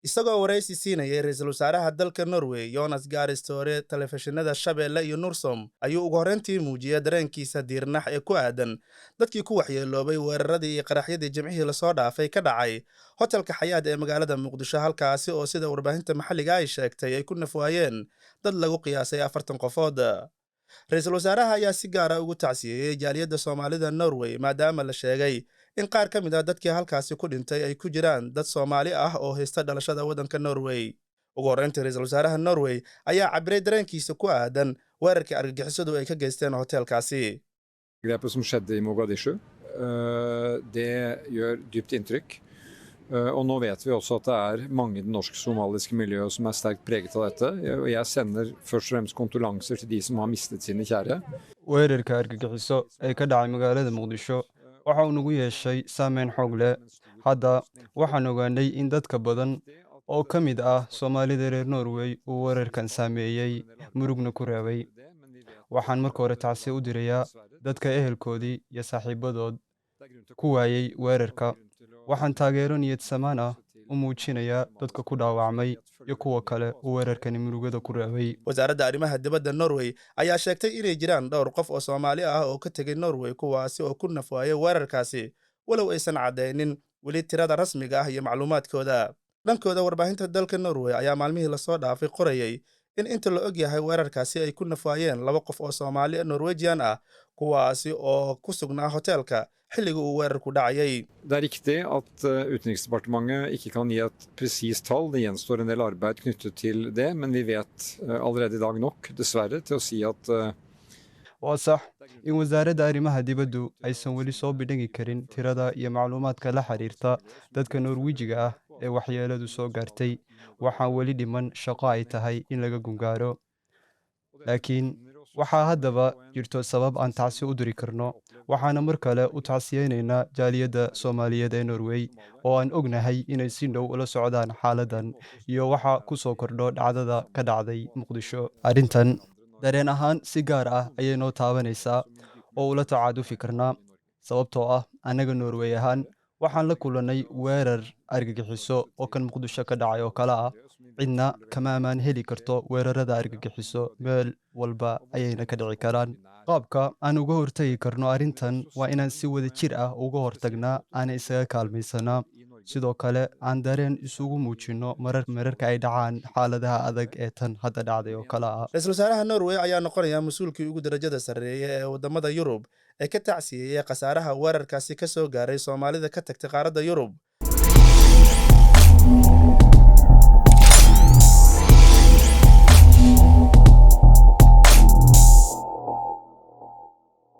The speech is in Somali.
isagoo waraysi siinayay ra'iisul wasaaraha dalka Norway Jonas Gahr Store telefishinada Shabeelle iyo Nursom ayuu ugu horreyntii muujiyay dareenkiisa diirnax ee ku aadan dadkii ku waxyeeloobay weeraradii iyo qaraxyadii jimcihii la soo dhaafay ka dhacay hotelka Xayaat ee magaalada Muqdisho halkaasi oo sida warbaahinta maxalliga ay sheegtay ay ku nafwaayeen dad lagu qiyaasay 40 qofood. ra'iisul wasaaraha ayaa si gaar ah ugu tacsiyeeyay jaaliyadda Soomaalida Norway maadaama la sheegay in qaar ka mid ah dadkii halkaasi ku dhintay ay ku jiraan dad Soomaali ah oo haysta dhalashada waddanka Norway. ugu horreyntii ra'iisul wasaaraha Norway ayaa cabiray dareenkiisa ku aadan weerarkii argagixisadu ay ka geysteen hotelkaasi. Grepet som skjedde I Mogadishu, det gjør dypt inntrykk. Og nå vet vi også at det mange I det norsk-somaliske miljøet som sterkt preget av dette. Og jeg sender først og fremst kondolanser til de som har mistet sine kjære. weerarka argagixiso ee ka dhacay magaalada Muqdisho waxa uu nagu yeeshay saameyn xoog leh. Hadda waxaan ogaanay in dadka badan oo ka mid ah Soomaalida reer Norway uu weerarkan saameeyay murugna ku reebay. waxaan marka hore tacsi u dirayaa dadka ehelkoodii iyo saaxiibadood ku waayay weerarka. waxaan taageero niyad samaan ah u muujinayaa dadka ku dhaawacmay iyo kuwa kale uu weerarkani murugada ku reebay. wasaaradda arrimaha dibadda Norway ayaa sheegtay inay jiraan dhowr qof oo Soomaali ah oo ka tegay Norway kuwaasi oo ku nafwaayay weerarkaasi walow aysan cadeynin weli tirada rasmiga ah iyo macluumaadkooda. dhankooda warbaahinta dalka Norway ayaa maalmihii la soo dhaafay qorayay in inta la og yahay weerarkaasi ay ku nafwaayeen 2 qof oo Soomaali Norwegian ah kuwaasi oo ku sugnaa hotelka xilliga uu weerarku dhacayay. Det riktig at Utenriksdepartementet ikke kan gi et presist tall. Det gjenstår en del arbeid knyttet til det, men vi vet allerede I dag nok, dessverre, til å si at waa sax in wasaaradda arrimaha dibaddu aysan weli soo bidhigi karin tirada iyo macluumaadka la xiriirta dadka Norwejiga ah ee waxyeeladu soo gaartay. waxaan weli dhiman shaqo ay tahay in laga gungaaro. laakiin waxaa haddaba jirto sabab aan tacsi u diri karno. waxaana mar kale u tacsiyeynaynaa jaaliyadda Soomaaliyeed ee Norway oo aan ognahay inay si dhow ula socdaan xaaladdan iyo waxa ku soo kordho dhacdada ka dhacday Muqdisho. arrintan dareen ahaan si gaar ah ayay noo taabanaysaa oo ula tacaadufi karnaa sababtoo ah annaga Norway ahaan waxaan la kulannay weerar argagixiso oo kan Muqdisho ka dhacay oo kale ah. cidna kama ammaan heli karto weerarada argagixiso meel walba ayayna ka dhici karaan. qaabka aan uga hortagi karno arrintan waa inaan si wada jir ah uga hortagnaa aana isaga kaalmaysanaa. sidoo kale aan dareen isugu muujinno mararka ay dhacaan xaaladaha adag ee tan hadda dhacday oo kale ah. ra'iisul wasaaraha Norway ayaa noqonaya mas'uulkii ugu darajada sarreeya ee wadamada Yurub ee ka tacsiyeeyay khasaaraha weerarkaasi ka soo gaaray Soomaalida ka tagtay qaaradda Yurub